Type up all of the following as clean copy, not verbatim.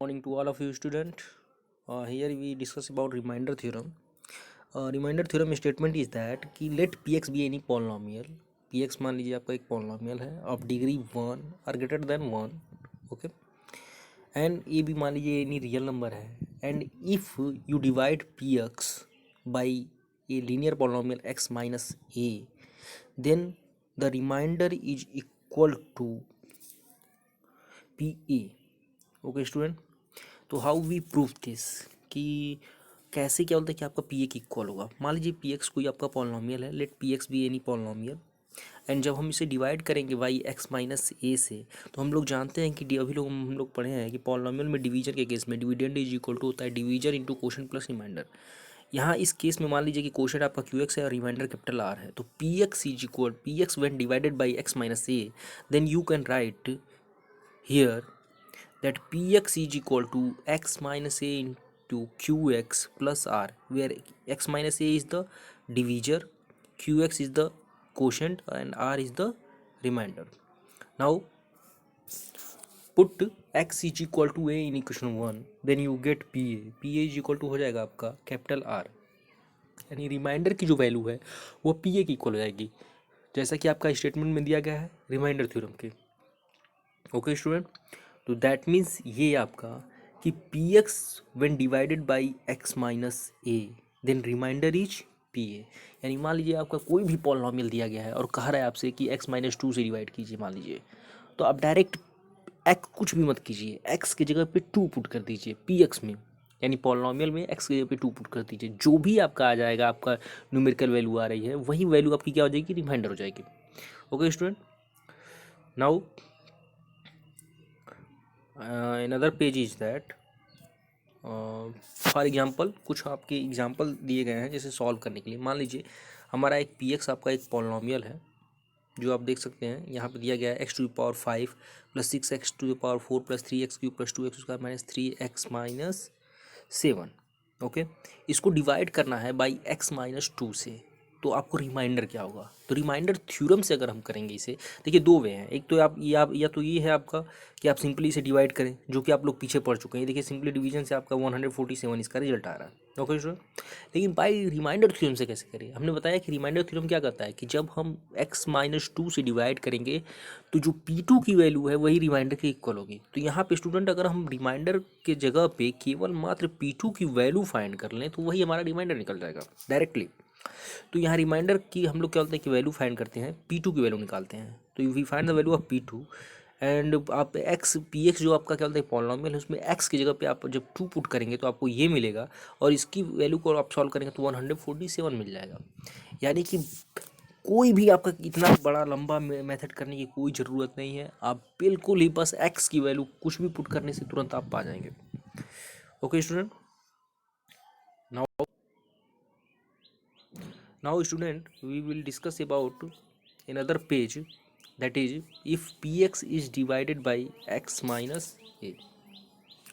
Morning to all of you student. Here we discuss about remainder theorem. Remainder theorem statement is that कि let px be any polynomial. Px मान लीजिए आपका एक polynomial है of degree 1 or greater than 1. Okay. And ये भी मान लीजिए any real number है. And if you divide px by a linear polynomial x minus a, then the remainder is equal to pa. Okay student, तो how we prove this कि कैसे क्या बोलते हैं कि आपका पी ए की इक्वल होगा। मान लीजिए पी एक्स कोई आपका पॉलिनोमियल है, let p x be any polynomial, and जब हम इसे डिवाइड करेंगे बाई एक्स माइनस ए से, तो हम लोग जानते हैं कि अभी लोग हम लोग पढ़े हैं कि पॉलिनोमियल में डिवीजन के केस में डिविडेंड इज इक्वल टू होता है division into quotient plus remainder. यहाँ इस केस में मान लीजिए कि कोशेंट आपका क्यू एक्स है और रिमाइंडर कैपिटल आर है, तो p x is equal p x when divided by x minus a, then you can write here that px is equal to x minus a into qx plus r, where x minus a is the divisor, qx is the quotient and r is the remainder. Now put x is equal to a in equation 1, then you get pa is equal to हो जाएगा आपका capital r, यानी reminder की जो value है वो P A की equal हो जाएगी, जैसा कि आपका स्टेटमेंट में दिया गया है रिमाइंडर थ्योरम के। ओके स्टूडेंट, तो दैट मीन्स ये आपका कि P x when divided by x minus a then remainder is p a. यानी मान लीजिए आपका कोई भी पॉलिनोमियल दिया गया है और कह रहा है आपसे कि एक्स माइनस टू से डिवाइड कीजिए मान लीजिए, तो आप डायरेक्ट एक्स कुछ भी मत कीजिए, एक्स की जगह पे टू पुट कर दीजिए पी एक्स में, यानी पॉलिनोमियल में एक्स की जगह पे टू पुट कर दीजिए, जो भी आपका आ जाएगा, आपका न्यूमेरिकल वैल्यू आ रही है वही वैल्यू आपकी क्या हो जाएगी, रिमाइंडर हो जाएगी। Okay student, now another page is that for example कुछ आपके एग्जांपल दिए गए हैं जैसे सॉल्व करने के लिए। मान लीजिए हमारा एक पी एक्स आपका एक पॉलिनोमियल है, जो आप देख सकते हैं यहाँ पे दिया गया है x to the power 5 plus 6x to the power 4 plus 3x cube plus 2x square minus 3x minus 7। Okay, इसको डिवाइड करना है बाई x माइनस 2 से, तो आपको रिमाइंडर क्या होगा। तो रिमाइंडर थ्योरम से अगर हम करेंगे इसे, देखिए दो वे हैं, एक तो आप या तो ये है आपका कि आप सिंपली इसे डिवाइड करें, जो कि आप लोग पीछे पढ़ चुके हैं। देखिए सिंपली डिवीजन से आपका 147 इसका रिजल्ट आ रहा है। ओके स्टूडेंट, लेकिन बाई रिमाइंडर थ्योरम से कैसे करें। हमने बताया कि रिमाइंडर थ्योरम क्या करता है कि जब हम x माइनस 2 से डिवाइड करेंगे तो जो p2 की वैल्यू है वही रिमाइंडर के इक्वल होगी। तो यहाँ पे स्टूडेंट अगर हम रिमाइंडर के जगह पे केवल मात्र p2 की वैल्यू फाइंड कर लें तो वही हमारा रिमाइंडर निकल जाएगा डायरेक्टली। तो यहाँ रिमाइंडर की हम लोग क्या बोलते हैं कि वैल्यू फाइंड करते हैं, p2 की वैल्यू निकालते हैं। तो we find the value of p2 and आप x px जो आपका क्या बोलते हैं पॉलिनोमियल है, उसमें x की जगह पे आप जब 2 पुट करेंगे तो आपको ये मिलेगा, और इसकी वैल्यू को आप सॉल्व करेंगे तो 147 मिल जाएगा। यानी कि कोई भी आपका इतना बड़ा लंबा मेथड करने की कोई ज़रूरत नहीं है, आप बिल्कुल ही बस x की वैल्यू कुछ भी पुट करने से तुरंत आप पा जाएंगे। Okay student, now student we will discuss about another page, that is if px is divided by x minus a.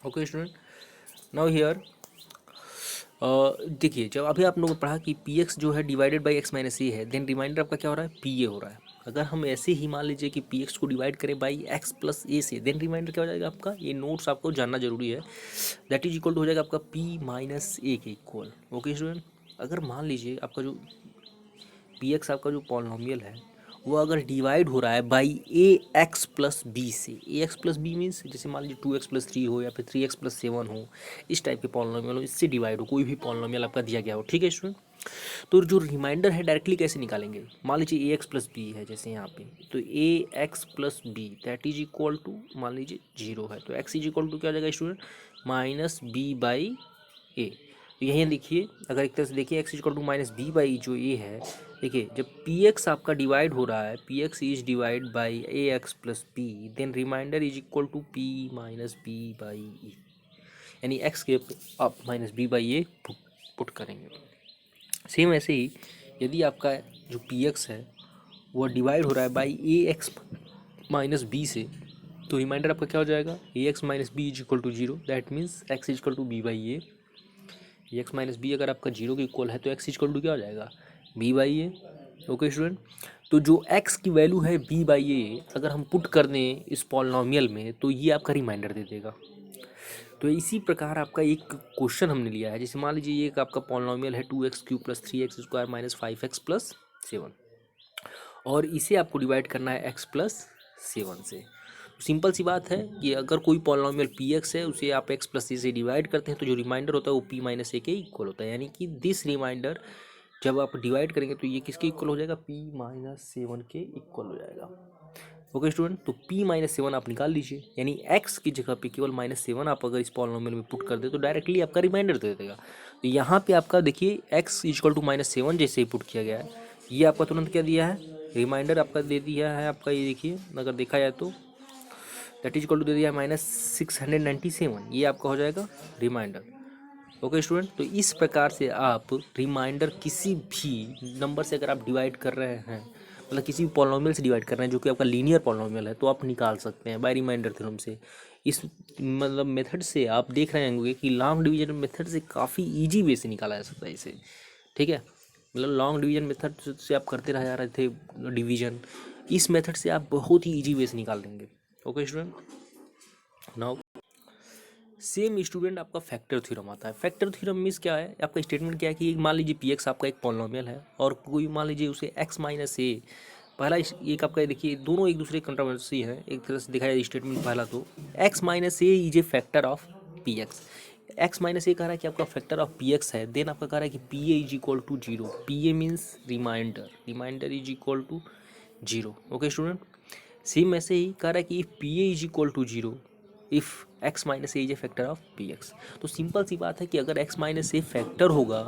okay student, now here देखिए जब अभी आप लोगों ने पढ़ा कि px जो है डिवाइडेड बाई x माइनस ए है, देन रिमाइंडर आपका क्या हो रहा है, pa हो रहा है। अगर हम ऐसे ही मान लीजिए कि px को डिवाइड करें बाई x प्लस ए से, देन रिमाइंडर क्या हो जाएगा आपका, ये नोट्स आपको जानना जरूरी है, दैट इज इक्वल टू हो जाएगा आपका p माइनस ए के इक्वल। ओके स्टूडेंट, अगर मान लीजिए आपका जो पी एक्स आपका जो पॉलिनोमियल है वो अगर डिवाइड हो रहा है by A x plus b से, a x plus b means जैसे मान लीजिए 2x प्लस 3 हो या फिर 3x प्लस 7 हो, इस टाइप के पॉलिनोमियल हो, इससे डिवाइड हो, कोई भी पॉलिनोमियल आपका दिया गया हो, ठीक है स्टूडेंट। तो जो रिमाइंडर है डायरेक्टली कैसे निकालेंगे, मान लीजिए ए एक्स प्लस बी है जैसे यहाँ पे, तो A x plus B that is equal to मान लीजिए 0 है, तो एक्स इज इक्वल टू क्या हो जाएगा student, minus B by a. तो यहीं देखिए अगर एक तरह से देखिए x equal to minus B by जो ए है, देखिए जब पी एक्स आपका डिवाइड हो रहा है, P x is divide by A x plus P, then remainder is equal to P minus B by A, यानी एक्स के आप minus B by A put करेंगे। सेम ऐसे ही यदि आपका जो पी एक्स है वो डिवाइड हो रहा है by A x minus B से, तो रिमाइंडर आपका क्या हो जाएगा, A x minus B is equal to 0, that means X is equal to B by A. X minus B अगर आपका 0 के इक्वल है तो एक्स इक्वल टू क्या हो जाएगा, b by a. Okay student, तो जो एक्स की वैल्यू है बी बाई ए अगर हम पुट कर दें इस पॉलिनोमियल में तो ये आपका रिमाइंडर दे देगा। तो इसी प्रकार आपका एक क्वेश्चन हमने लिया है, जैसे मान लीजिए ये एक आपका पॉलिनोमियल है 2x³ + 3x² - 5x + 7, और इसे आपको डिवाइड करना है x + 7 से। सिंपल सी बात है कि अगर कोई पॉलिनोमियल px है उसे आप x + a से डिवाइड करते हैं तो जो रिमाइंडर होता है वो p - a के इक्वल होता है, यानी कि दिस रिमाइंडर जब आप डिवाइड करेंगे तो ये किसके इक्वल हो जाएगा, p - 7 के इक्वल हो जाएगा। ओके स्टूडेंट, तो p - 7 आप निकाल लीजिए, यानी x की जगह पे केवल -7 आप अगर इस पॉलिनोमियल में पुट कर दे तो डायरेक्टली आपका रिमाइंडर दे देगा। तो यहाँ पे आपका देखिए x = -7 जैसे ही पुट किया गया है, ये आपका तुरंत क्या दिया है, रिमाइंडर आपका दे दिया है आपका, ये देखिए अगर देखा जाए तो दैट इज इक्वल टू दे दिया है -697, ये आपका हो जाएगा रिमाइंडर। ओके स्टूडेंट, तो इस प्रकार से आप रिमाइंडर किसी भी नंबर से अगर आप डिवाइड कर रहे हैं, मतलब किसी भी पॉलिनोमियल से डिवाइड कर रहे हैं जो कि आपका लीनियर पॉलिनोमियल है, तो आप निकाल सकते हैं बाय रिमाइंडर थ्योरम से। इस मतलब मेथड से आप देख रहे होंगे कि लॉन्ग डिवीजन मेथड से काफ़ी ईजी वे से निकाला जा सकता है इसे, ठीक है। मतलब लॉन्ग डिवीजन मेथड से आप करते रह जा रहे थे डिवीजन, इस मेथड से आप बहुत ही ईजी वे से निकाल देंगे। Okay student, now same student आपका फैक्टर थ्योरम आता है। फैक्टर थ्योरम मीन्स क्या है, आपका स्टेटमेंट क्या है कि मान लीजिए px आपका एक पॉलिनोमियल है और कोई मान लीजिए उसे x - a, पहला एक आपका देखिए दोनों एक दूसरे कंट्रोवर्सी है, एक तरह से देखा जाए स्टेटमेंट पहला तो x - a is a factor of px, x - a कह रहा है कि आपका फैक्टर ऑफ px है, देन आपका कह रहा है कि pa is equal to 0, pa means remainder, remainder is equal to 0। Okay student, same ऐसे ही कह रहा है कि pa is equal to 0 if x - a is a factor of px। तो सिंपल सी बात है कि अगर x - a फैक्टर होगा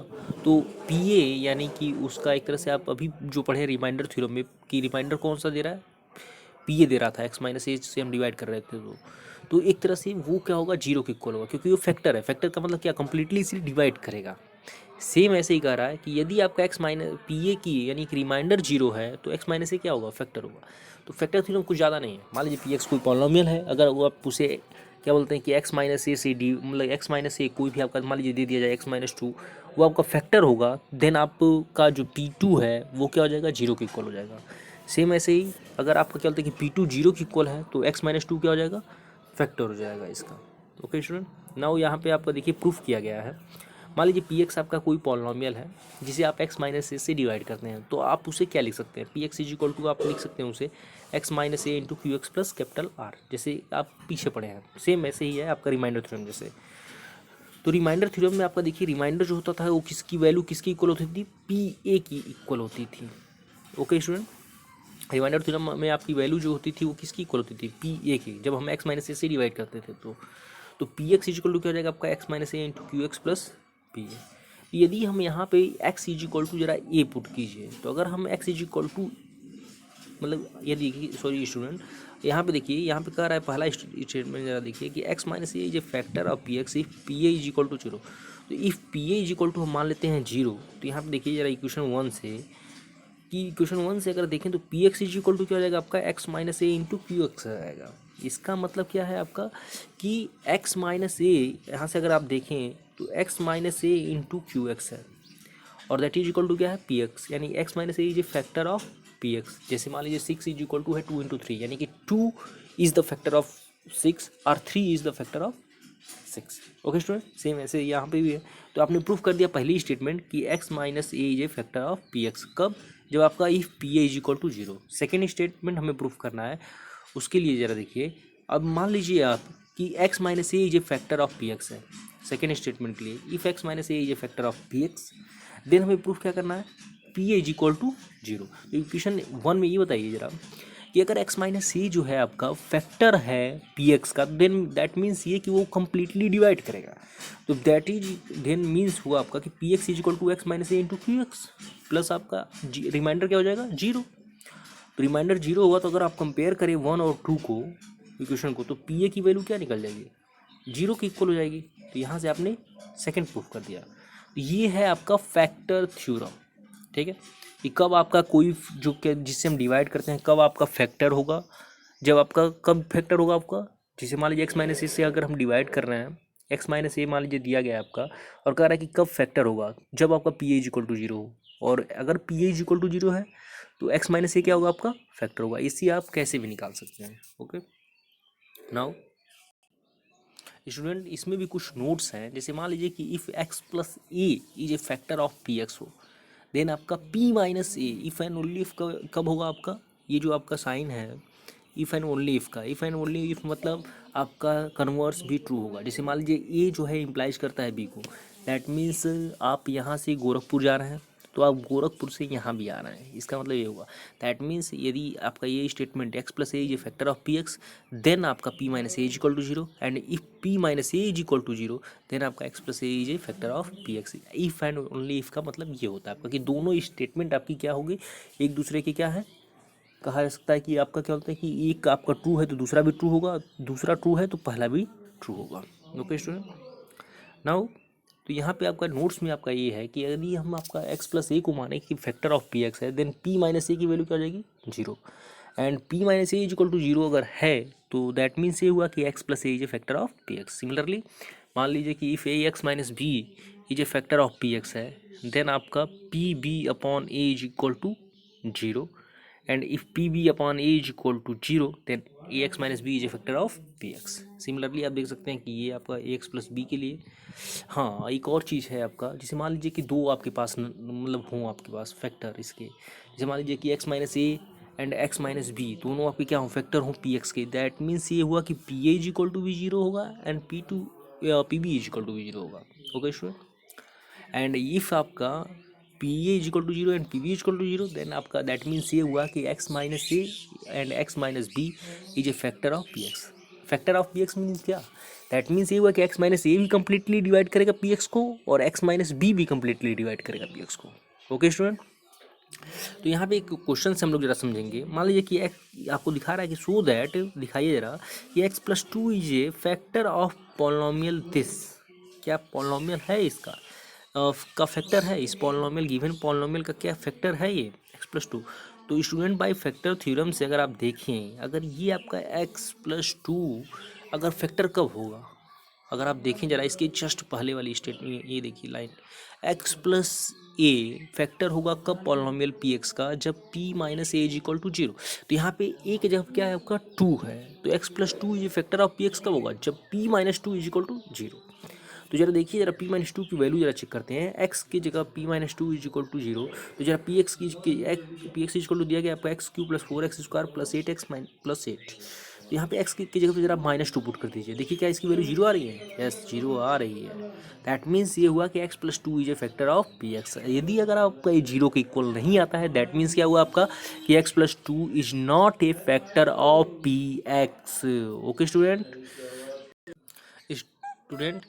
तो pa यानी कि उसका एक तरह से आप अभी जो पढ़े रिमाइंडर थ्योरम में कि रिमाइंडर कौन सा दे रहा है, pa दे रहा था, x - a से हम डिवाइड कर रहे थे तो एक तरह से वो क्या होगा, 0 के इक्वल होगा, क्योंकि वो फैक्टर है। फैक्टर का मतलब क्या, कंप्लीटली इसे डिवाइड करेगा। सेम ऐसे ही कह रहा है कि यदि आपका pa की यानी कि रिमाइंडर 0 है तो x - a क्या होगा, फैक्टर होगा। तो फैक्टर थ्योरम कुछ ज़्यादा नहीं है, मान लीजिए px कोई पॉलिनोमियल है, अगर वो आप उसे क्या बोलते हैं कि x - a से डी मतलब x - a कोई भी आपका मान लीजिए दे दिया जाए x - 2, वो आपका फैक्टर होगा, देन आपका जो p2 है वो क्या हो जाएगा, 0 के इक्वल हो जाएगा। सेम ऐसे ही अगर आपका क्या बोलते हैं कि p2 0 के इक्वल है तो x - 2 क्या हो जाएगा, फैक्टर हो जाएगा इसका। ओके स्टूडेंट, नाउ यहाँ पे आपका देखिए प्रूफ किया गया है। मान लीजिए px आपका कोई पॉलिनोमियल है जिसे आप x - a से डिवाइड करते हैं, तो आप उसे क्या लिख सकते हैं, px इज इक्वल टू आप लिख सकते हैं उसे x - a into qx plus capital R, जैसे आप पीछे पढ़े हैं। सेम ऐसे ही है आपका रिमाइंडर थ्योरम जैसे। तो रिमाइंडर थ्योरम में आपका देखिए रिमाइंडर जो होता था वो किसकी वैल्यू किसकी इक्वल होती थी, pa की इक्वल होती थी। ओके स्टूडेंट, रिमाइंडर थ्योरम में आपकी वैल्यू जो होती थी वो किसकी इक्वल होती थी, pa की, जब हम x - a से डिवाइड करते थे तो px इज इक्वल टू क्या हो जाएगा आपका x - a into qx plus pa। यदि हम यहाँ पे x इज इक्वल टू जरा a पुट कीजिए, तो अगर हम x इज इक्वल टू मतलब यदि सॉरी स्टूडेंट, यहाँ पे देखिए, यहाँ पे कह रहा है पहला स्टेटमेंट जरा देखिए कि x - a is a factor of px if pa is equal to 0। तो if pa is equal to हम मान लेते हैं 0, तो यहाँ पे देखिए जरा इक्वेशन 1 से कि इक्वेशन 1 से अगर देखें तो px इज इक्वल टू क्या हो जाएगा आपका x - a इंटू qx आएगा। इसका मतलब क्या है आपका कि x - a यहाँ से अगर आप देखें तो x - a इंटू qx है, और दैट इज इक्वल टू क्या है, px, यानी x - a is a factor of px। जैसे मान लीजिए 6 इज इक्वल टू है 2 इंटू 3, यानी कि 2 इज द फैक्टर ऑफ 6 और 3 is the factor of 6। Okay student, same ऐसे यहाँ पे भी है। तो आपने प्रूफ कर दिया पहली स्टेटमेंट कि x - a is a factor of px, कब, जब आपका if pa is equal to 0। Second statement हमें प्रूफ करना है, उसके लिए ज़रा देखिए। अब मान लीजिए आप कि x - a is a factor of px है, सेकेंड स्टेटमेंट के लिए if x - a is a factor of px, then हमें प्रूफ क्या करना है, pa इज इक्वल टू 0। तो इक्वेशन 1 में ये बताइए जरा कि अगर x - a जो है आपका फैक्टर है px का, देन दैट मीन्स ये कि वो कम्प्लीटली डिवाइड करेगा। तो दैट इज देन मीन्स हुआ आपका कि px is equal to x - a into qx plus आपका रिमाइंडर क्या हो जाएगा, 0। तो रिमाइंडर 0 हुआ तो अगर आप कंपेयर करें 1 और 2 को, इक्वेशन को, तो pa की वैल्यू क्या निकल जाएगी, 0 की इक्वल हो जाएगी। तो यहाँ से आपने सेकेंड प्रूफ कर दिया। तो ये है आपका फैक्टर थ्योरम, ठीक है, कि कब आपका कोई जो के जिससे हम डिवाइड करते हैं कब आपका फैक्टर होगा, जब आपका कब फैक्टर होगा आपका, जैसे मान लीजिए x - a से अगर हम डिवाइड कर रहे हैं, x - a मान लीजिए दिया गया है आपका, और कह रहा है कि कब फैक्टर होगा, जब आपका pa इज इक्वल टू 0 हो, और अगर pa इज इक्वल टू 0 है तो x - a क्या होगा आपका, फैक्टर होगा। इसी आप कैसे भी निकाल सकते हैं। ओके, नाउ स्टूडेंट इसमें भी कुछ नोट्स हैं, जैसे मान लीजिए कि if x plus A is a factor of P x हो, देन आपका P minus A if and only if कब होगा आपका, ये जो आपका साइन है इफ़ एंड ओनली इफ़ का, इफ़ एंड ओनली इफ़ मतलब आपका कन्वर्स भी ट्रू होगा। जैसे मान लीजिए ए जो है इम्प्लाइज करता है बी को, दैट मीन्स आप यहाँ से गोरखपुर जा रहे हैं तो आप गोरखपुर से यहाँ भी आ रहे हैं, इसका मतलब ये होगा। दैट मीन्स यदि आपका ये statement X plus A is a factor of P X, then आपका P minus A is equal to zero, and if P minus A is equal to zero, then आपका X plus A is a factor of P X. If and only if का मतलब ये होता है आपका कि दोनों स्टेटमेंट आपकी क्या होगी, एक दूसरे के क्या है, कहा जा सकता है कि आपका क्या होता है कि एक आपका ट्रू है तो दूसरा भी ट्रू होगा, दूसरा ट्रू है तो पहला भी ट्रू होगा। ओके स्टूडेंट, नाउ तो यहाँ पे आपका नोट्स में आपका ये है कि यदि हम आपका एक्स प्लस ए को माने कि फैक्टर ऑफ पी एक्स है, देन पी माइनस ए की वैल्यू क्या हो जाएगी, zero, and p minus A is equal to zero अगर है तो दैट मीन्स ये हुआ कि x plus A is a factor of P x. Similarly मान लीजिए कि if a x minus B is a factor of P x है, देन आपका p b upon a is equal to zero, and if pb upon a is equal to 0 then ax minus b is a factor of px। Similarly आप देख सकते हैं कि ये आपका ax plus B के लिए। हाँ, एक और चीज़ है आपका, जैसे मान लीजिए कि दो आपके पास मतलब हों आपके पास फैक्टर इसके, जैसे मान लीजिए कि x minus a and x minus b दोनों आपके क्या हों, फैक्टर हों पी एक्स के, दैट मीन्स ये हुआ कि p a is equal to भी जीरो होगा and p b is equal to भी जीरो होगा। ओके स्टूडेंट, एंड इफ आपका p a is equal to zero and p b is equal to zero, then आपका that means ये हुआ कि x minus a and x minus B is a factor of P x. Factor of P x means क्या, that means ये हुआ कि x minus a भी completely divide करेगा पी एक्स को और एक्स माइनस बी भी कंप्लीटली डिवाइड करेगा पी एक्स को। ओके स्टूडेंट, तो यहाँ पे एक क्वेश्चन से हम लोग जरा समझेंगे। मान लीजिए कि आपको दिखा रहा है कि सो दैट, दिखाइए जरा कि x plus two is a factor of polynomial this, क्या पॉलिनोमियल है इसका का फैक्टर है, इस पॉलिनोमियल गिवन पॉलिनोमियल का क्या फैक्टर है ये एक्स प्लस टू। तो स्टूडेंट बाय फैक्टर थ्योरम से अगर आप देखें, अगर ये आपका एक्स प्लस टू अगर फैक्टर कब होगा, अगर आप देखें जरा इसके जस्ट पहले वाली स्टेटमेंट, ये देखिए line, x plus a factor होगा कब पॉलिनोमियल पी एक्स का, जब p minus A is equal to zero. तो यहाँ पे ए की जगह क्या है आपका टू है, तो x plus two is factor of P x कब होगा, जब p minus two is equal to zero. तो जरा देखिए जरा पी माइनस टू की वैल्यू जरा चेक करते हैं, एक्स की जगह p minus two is equal to zero, तो जरा p x p x is equal to दिया गया आपका x cube plus four x square plus eight x plus eight. तो यहाँ पे एक्स की जगह पे जरा माइनस टू पुट कर दीजिए, देखिए क्या इसकी वैल्यू जीरो आ रही है, यस जीरो आ रही है। दैट मीन्स ये हुआ कि x plus two is a factor of P x. यदि अगर आपका ये जीरो के इक्वल नहीं आता है, दैट मीन्स क्या हुआ आपका कि x plus two is not a factor of P X. Okay student,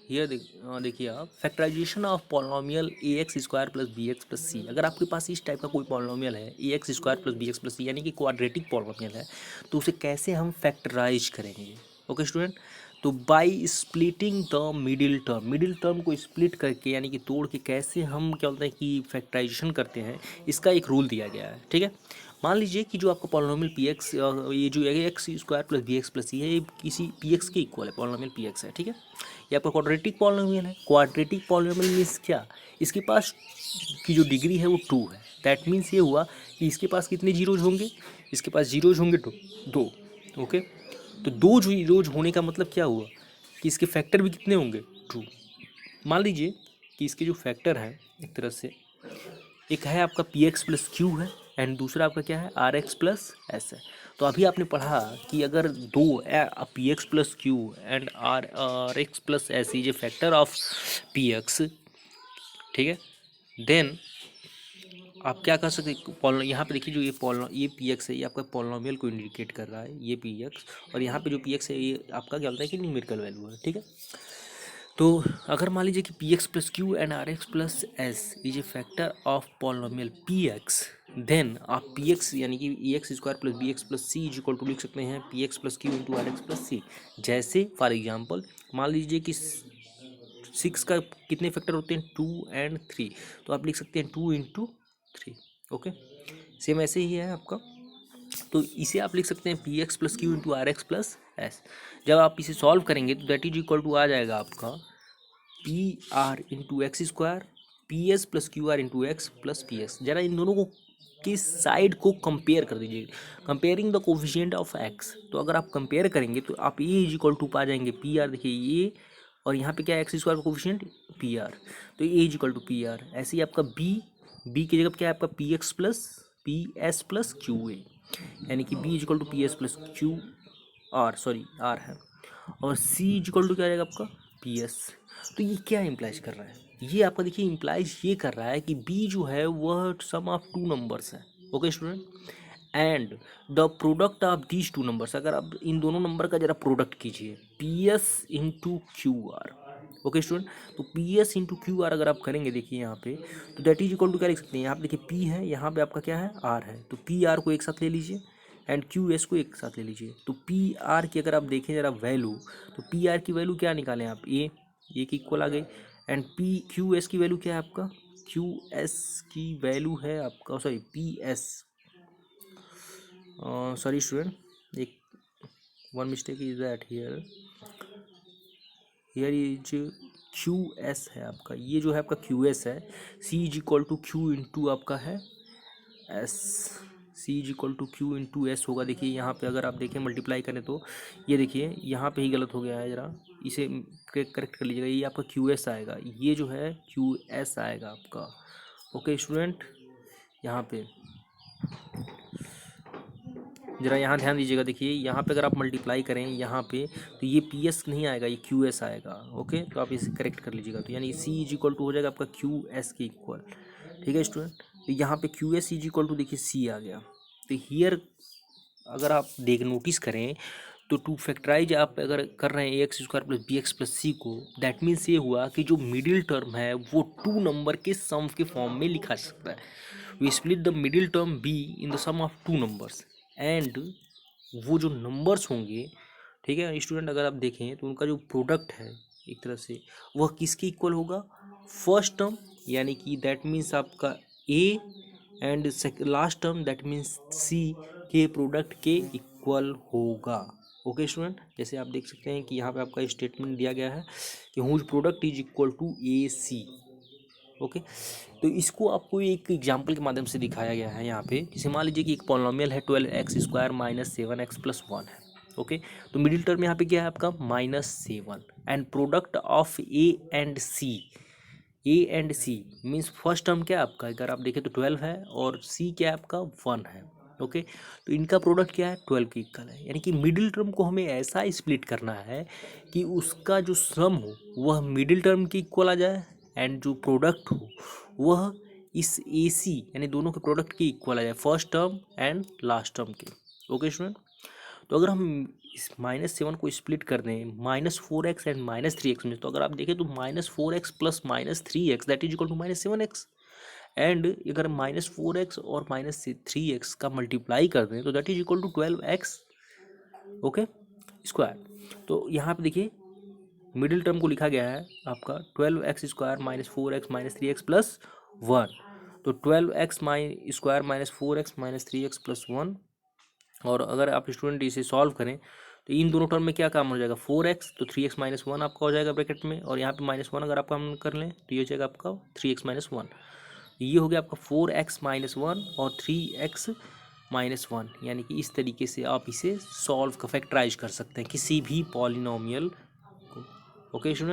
here देखिए आप, factorization of polynomial A X square plus B X plus C. अगर आपके पास इस टाइप का कोई पॉलिनोमियल है A X square plus B X plus C, यानी कि क्वाड्रेटिक पॉलिनोमियल है, तो उसे कैसे हम फैक्टराइज करेंगे। ओके स्टूडेंट, तो by splitting the middle term को स्प्लिट करके यानी कि तोड़ के कैसे हम क्या बोलते हैं कि फैक्टराइजेशन करते हैं, इसका एक रूल दिया गया है। ठीक है, मान लीजिए कि जो आपका पॉलिनोमियल पी एक्स, ये जो X square plus B X plus C है, ये किसी पी एक्स के इक्वल है, पॉलिनोमियल पी एक्स है। ठीक है, ये आपका क्वाड्रेटिक पॉलिनोमियल है। क्वाड्रेटिक पॉलिनोमियल मीन्स क्या, इसके पास की जो डिग्री है वो टू है। दैट मीन्स ये हुआ कि इसके पास कितने जीरोज होंगे, इसके पास जीरोज होंगे दो। ओके, तो दो जीरोज होने का मतलब क्या हुआ कि इसके फैक्टर भी कितने होंगे, टू। मान लीजिए कि इसके जो फैक्टर हैं एक तरह से, एक है आपका पी एक्स प्लस क्यू है एंड दूसरा आपका क्या है आर एक्स प्लस एस है। तो अभी आपने पढ़ा कि अगर दो p x plus Q and are x plus S is a factor of P x, ठीक है, देन आप क्या कर सकते हैं, यहाँ पे देखिए जो ये पी एक्स है, ये आपका पॉलिनोमियल को इंडिकेट कर रहा है, ये पी एक्स, और यहाँ पे जो पी एक्स है ये आपका क्या होता है कि न्यूमेरिकल वैल्यू है। ठीक है, तो अगर मान लीजिए कि P x plus Q and are x plus S is a factor of polynomial P X, then आप पी एक्स यानी कि E X square plus B X plus C is equal to लिख सकते हैं P x plus Q into are x plus C. जैसे for example मान लीजिए कि सिक्स का कितने फैक्टर होते हैं, टू एंड थ्री, तो आप लिख सकते हैं two into three. Okay, same ऐसे ही है आपका, तो इसे आप लिख सकते हैं P x plus Q into are x plus s. जब आप इसे सॉल्व करेंगे तो दैट इज इक्वल टू आ जाएगा आपका p r into x square p s plus q r into x plus p x. जरा इन दोनों को की साइड को कंपेयर कर दीजिए, comparing the coefficient of x. तो अगर आप कंपेयर करेंगे तो आप ए इज इक्वल टू पा जाएंगे पी आर, देखिए ये, और यहाँ पे क्या है एक्स स्क्वायर का कोफिशिएंट पी आर, तो A is equal to P R. ऐसे ही आपका बी की जगह पे क्या है आपका p x plus p s plus q a, यानी कि b is equal to p s plus q r, sorry r है, और सी इज इक्वल टू क्या रहेगा आपका पी एस। तो ये क्या इम्प्लाइज कर रहा है, ये आपका देखिए इम्प्लाइज ये कर रहा है कि बी जो है वह सम ऑफ टू नंबर्स है। Okay student, and the product of these two numbers, अगर आप इन दोनों नंबर का जरा प्रोडक्ट कीजिए P S into Q R. Okay student, तो P S into Q R अगर आप करेंगे देखिए यहाँ पे, तो दैट इज इक्वल टू क्या लिख सकते हैं, यहाँ पे देखिए पी है, यहाँ पे आपका क्या है आर है, तो पी आर को एक साथ ले लीजिए एंड क्यू एस को एक साथ ले लीजिए। तो पी आर की अगर आप देखें जरा वैल्यू, तो पी आर की वैल्यू क्या निकालें आप, ए की इक्वल आ गई, एंड पी क्यू एस की वैल्यू क्या है आपका, क्यू एस की वैल्यू है आपका, sorry P S, sorry student, एक one mistake is that here is Q S है आपका, ये जो है आपका क्यू एस है, C is equal to Q into आपका है S, C is equal to Q into S होगा। देखिए यहाँ पे अगर आप देखें मल्टीप्लाई करें तो ये देखिए यहाँ पे ही गलत हो गया है, ज़रा इसे करेक्ट कर लीजिएगा, ये आपका क्यू एस आएगा, ये जो है क्यू एस आएगा आपका। ओके स्टूडेंट, यहाँ पे ज़रा यहाँ ध्यान दीजिएगा, देखिए यहाँ पे अगर आप मल्टीप्लाई करें यहाँ पे तो ये पी एस नहीं आएगा, ये क्यू एस आएगा। ओके, तो आप इसे करेक्ट कर लीजिएगा, तो यानी सी इज इक्वल टू हो जाएगा आपका क्यू एस के इक्वल। ठीक है स्टूडेंट, तो यहाँ पे q s is equal to देखिए सी आ गया। तो हियर अगर आप नोटिस करें तो टू फैक्टराइज आप अगर कर रहे हैं A X square plus B X plus C को, दैट मीन्स ये हुआ कि जो मिडिल टर्म है वो टू नंबर के सम के फॉर्म में लिखा जा सकता है। We split the middle term b in the sum of two numbers, and वो जो नंबर्स होंगे, ठीक है स्टूडेंट, अगर आप देखें तो उनका जो प्रोडक्ट है एक तरह से वह किसके इक्वल होगा, फर्स्ट टर्म यानी कि दैट मीन्स आपका A, and last term that means C के प्रोडक्ट के इक्वल होगा। ओके स्टूडेंट, जैसे आप देख सकते हैं कि यहाँ पे आपका स्टेटमेंट दिया गया है कि whose product is equal to a c. Okay, तो इसको आपको एक एग्जाम्पल के माध्यम से दिखाया गया है यहाँ पे। जैसे मान लीजिए कि एक पॉलिनोमियल है 12x² माइनस 7x+1 है। ओके, तो मिडिल टर्म यहाँ पे क्या है आपका -7, and product of a and c means first term क्या है आपका, अगर आप देखें तो 12 है, और सी क्या है आपका 1 है। ओके, तो इनका प्रोडक्ट क्या है 12 के इक्वल है, यानी कि मिडिल टर्म को हमें ऐसा स्प्लिट करना है कि उसका जो सम हो वह मिडिल टर्म के इक्वल आ जाए, एंड जो प्रोडक्ट हो वह इस ए सी यानी दोनों के प्रोडक्ट के इक्वल आ जाए, first term and last term के। ओके स्टूडेंट, तो अगर हम इस -7 को स्प्लिट कर दें -4x एंड -3x में, तो अगर आप देखें तो -4x plus -3x that is equal to -7x, and अगर -4x और -3x का मल्टीप्लाई कर दें तो that is equal to 12x। Okay square, तो यहाँ पे देखिए मिडिल टर्म को लिखा गया है आपका 12x² -4x -3x+1, तो 12x² -4x -3x+1, और अगर आप स्टूडेंट इसे सॉल्व करें तो इन दोनों टर्म में क्या काम हो जाएगा 4x, तो 3x - 1 आपका हो जाएगा ब्रैकेट में, और यहाँ पे -1 अगर आप काम कर लें तो ये हो जाएगा आपका 3x - 1, ये हो गया आपका 4x - 1 और 3x - 1, यानी कि इस तरीके से आप इसे सॉल्व का फैक्टराइज कर सकते हैं किसी भी पॉलिनोमियल को। Okay student.